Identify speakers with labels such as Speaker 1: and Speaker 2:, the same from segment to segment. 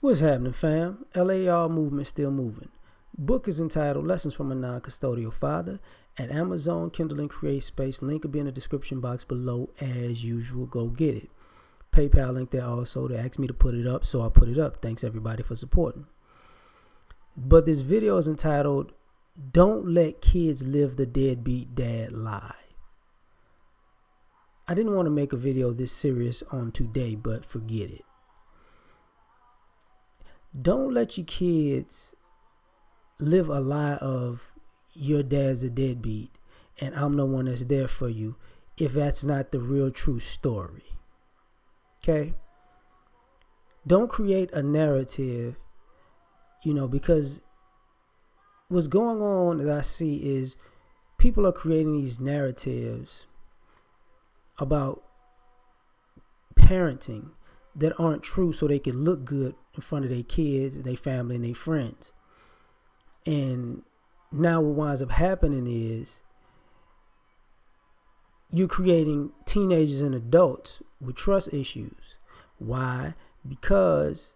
Speaker 1: What's happening, fam? L.A.R. movement still moving. Book is entitled Lessons from a Non-Custodial Father at Amazon, Kindle, and Create Space. Link will be in the description box below as usual. Go get it. PayPal link there also. They asked me to put it up, so I put it up. Thanks everybody for supporting. But this video is entitled Don't Let Kids Live the Deadbeat Dad Lie. I didn't want to make a video this serious on today, but forget it. Don't let your kids live a lie of your dad's a deadbeat and I'm the one that's there for you if that's not the real true story. Okay? Don't create a narrative, because what's going on that I see is people are creating these narratives about parenting that aren't true so they can look good in front of their kids, their family, and their friends. And now what winds up happening is you're creating teenagers and adults with trust issues. Why? Because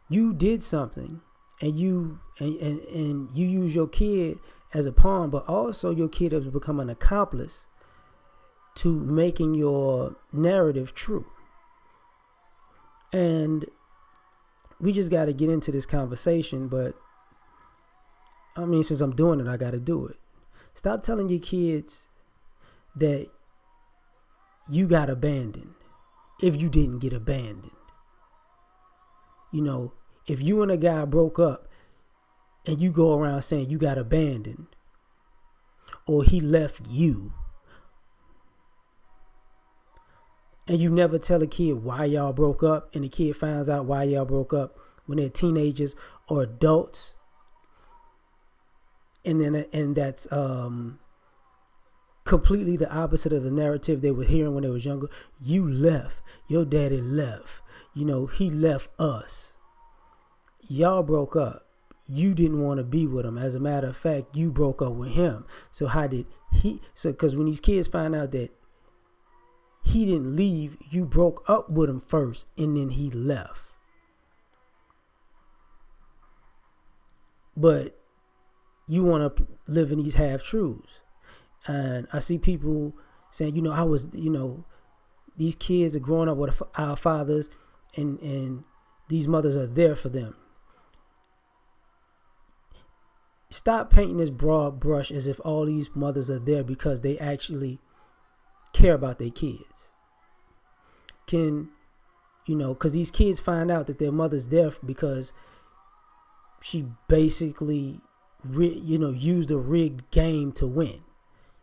Speaker 1: you did something and you use your kid as a pawn, but also your kid has become an accomplice to making your narrative true. And we just got to get into this conversation, but since I'm doing it, I got to do it. Stop telling your kids that you got abandoned if you didn't get abandoned. If you and a guy broke up and you go around saying you got abandoned or he left you, and you never tell a kid why y'all broke up, and the kid finds out why y'all broke up when they're teenagers or adults, and that's completely the opposite of the narrative they were hearing when they was younger. You left. Your daddy left. He left us. Y'all broke up. You didn't want to be with him. As a matter of fact, you broke up with him. So how did he? So because when these kids find out that he didn't leave, you broke up with him first, and then he left. But you want to live in these half-truths. And I see people saying, these kids are growing up with our fathers, and these mothers are there for them. Stop painting this broad brush as if all these mothers are there because they actually care about their kids. Because these kids find out that their mother's there because she basically, used a rigged game to win.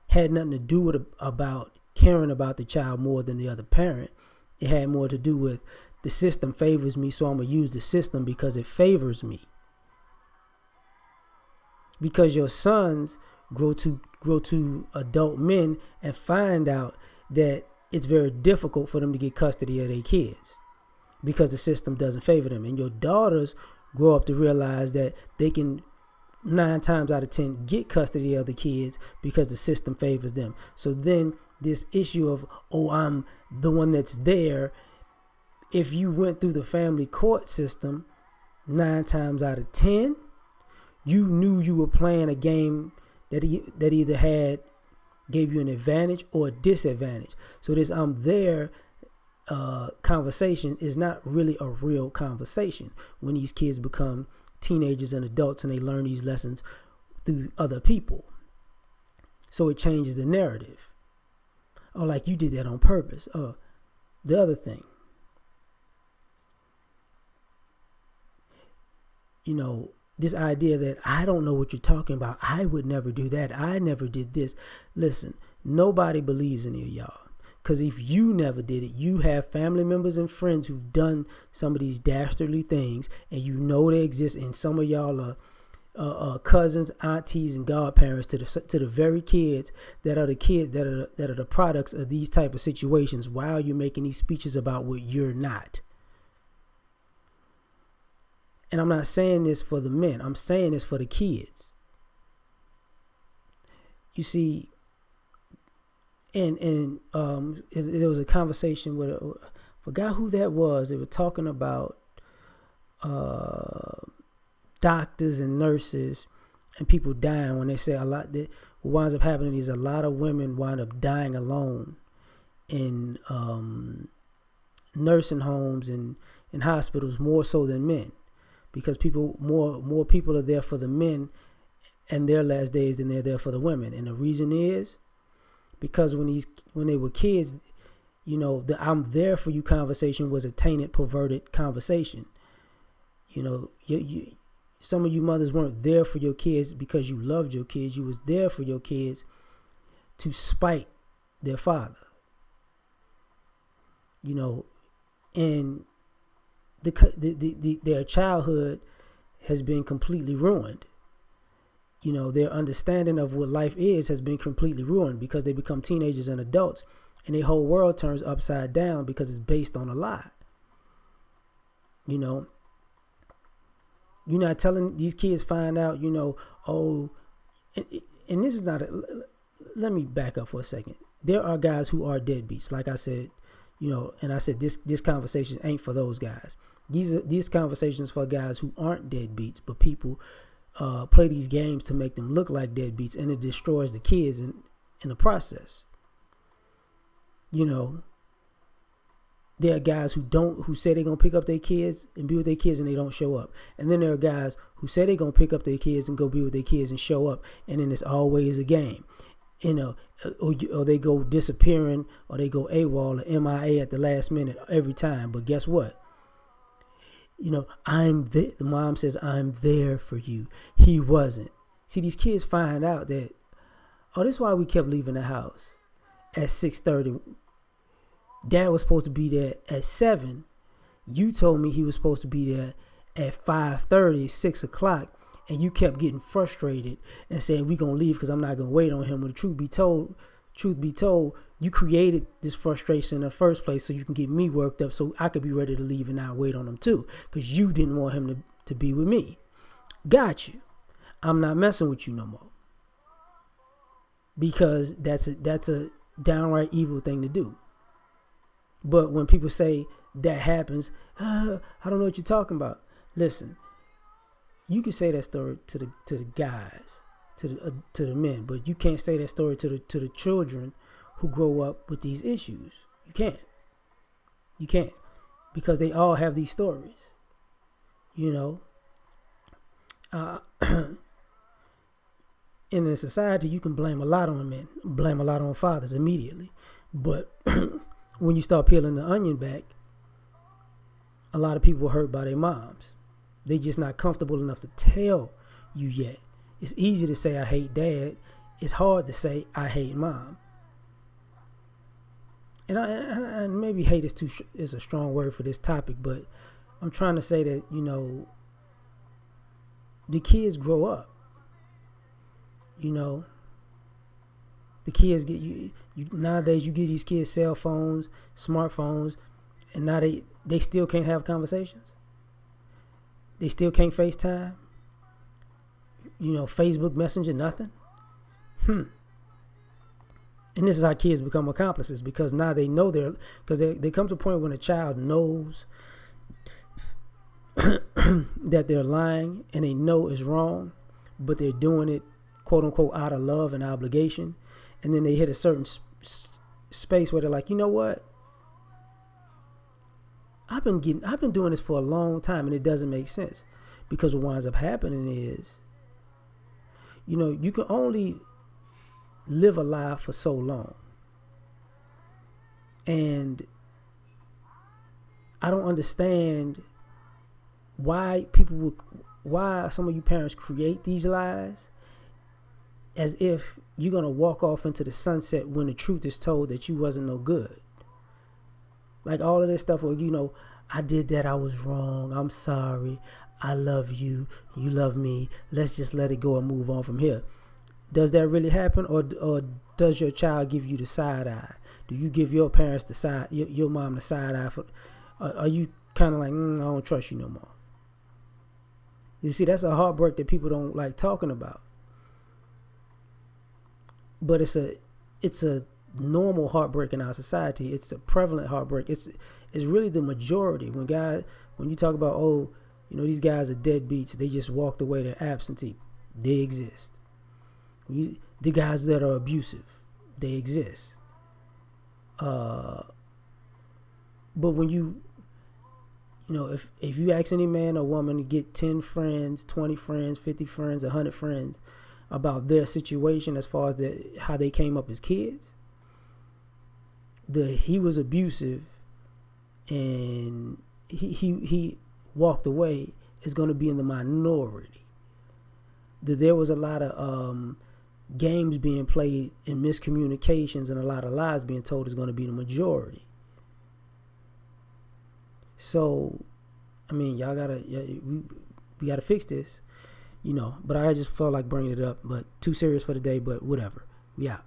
Speaker 1: Had nothing to do with about caring about the child more than the other parent. It had more to do with the system favors me, so I'm going to use the system because it favors me. Because your sons grow to adult men and find out that it's very difficult for them to get custody of their kids because the system doesn't favor them. And your daughters grow up to realize that they can 9 times out of 10 get custody of the kids because the system favors them. So then this issue of, I'm the one that's there. If you went through the family court system 9 times out of 10, you knew you were playing a game that either gave you an advantage or a disadvantage. So this I'm there conversation is not really a real conversation when these kids become teenagers and adults and they learn these lessons through other people. So it changes the narrative. Oh, like you did that on purpose. The other thing. This idea that I don't know what you're talking about. I would never do that. I never did this. Listen, nobody believes any of y'all. Because if you never did it, you have family members and friends who've done some of these dastardly things, and they exist. And some of y'all are cousins, aunties, and godparents to the very kids that are the products of these type of situations. While you're making these speeches about what you're not. And I'm not saying this for the men. I'm saying this for the kids. You see, and there was a conversation with, I forgot who that was. They were talking about doctors and nurses and people dying when they say a lot that what winds up happening is a lot of women wind up dying alone in nursing homes and in hospitals more so than men, because more people are there for the men and their last days than they're there for the women. And the reason is because when they were kids, the "I'm there for you" conversation was a tainted, perverted conversation. Some of you mothers weren't there for your kids because you loved your kids. You was there for your kids to spite their father. And their childhood has been completely ruined. Their understanding of what life is has been completely ruined because they become teenagers and adults, and their whole world turns upside down because it's based on a lie. You're not telling these kids find out, and this is not let me back up for a second. There are guys who are deadbeats, like I said, and I said this conversation ain't for those guys. These conversations for guys who aren't deadbeats, but people play these games to make them look like deadbeats, and it destroys the kids in the process. There are guys who say they're gonna pick up their kids and be with their kids and they don't show up. And then there are guys who say they're gonna pick up their kids and go be with their kids and show up, and then it's always a game. Or they go disappearing, or they go AWOL or MIA at the last minute every time. But guess what? The mom says, "I'm there for you." He wasn't. See, these kids find out that, this is why we kept leaving the house at 6:30. Dad was supposed to be there at 7. You told me he was supposed to be there at 5:30, 6 o'clock, and you kept getting frustrated and saying, "We're going to leave because I'm not going to wait on him." When the truth be told, you created this frustration in the first place so you can get me worked up so I could be ready to leave and not wait on him too, because you didn't want him to be with me. Got you. I'm not messing with you no more, because that's a downright evil thing to do. But when people say that happens, I don't know what you're talking about. Listen, you can say that story to the guys, to the men, but you can't say that story to the children who grow up with these issues. You can't, because they all have these stories. In a society, you can blame a lot on men, blame a lot on fathers immediately, but when you start peeling the onion back, a lot of people are hurt by their moms. They just not comfortable enough to tell you yet. It's easy to say I hate dad. It's hard to say I hate mom. And maybe hate is a strong word for this topic, but I'm trying to say that, the kids grow up. The kids get you nowadays. You give these kids cell phones, smartphones, and now they still can't have conversations. They still can't FaceTime. Facebook Messenger, nothing. And this is how kids become accomplices, because now they know because they come to a point when a child knows that they're lying and they know it's wrong, but they're doing it, quote unquote, out of love and obligation. And then they hit a certain space where they're like, you know what? I've been doing this for a long time, and it doesn't make sense, because what winds up happening is, you can only live a lie for so long. And I don't understand why some of you parents create these lies as if you're going to walk off into the sunset when the truth is told that you wasn't no good. Like all of this stuff where, I did that, I was wrong, I'm sorry, I love you, you love me, let's just let it go and move on from here. Does that really happen, or does your child give you the side eye? Do you give your parents the side, your mom the side eye? Are you kind of like, I don't trust you no more? You see, that's a heartbreak that people don't like talking about. But it's a normal heartbreak in our society. It's a prevalent heartbreak. It's really the majority. When you talk about, these guys are deadbeats. They just walked away. They're absentee. They exist. The guys that are abusive, they exist. But when if you ask any man or woman to get 10 friends, 20 friends, 50 friends, 100 friends about their situation as far as how they came up as kids, he was abusive and he walked away is going to be in the minority. There was a lot of games being played and miscommunications and a lot of lies being told is going to be the majority. So, I mean, we gotta fix this, but I just felt like bringing it up. But too serious for the day. But whatever. We out.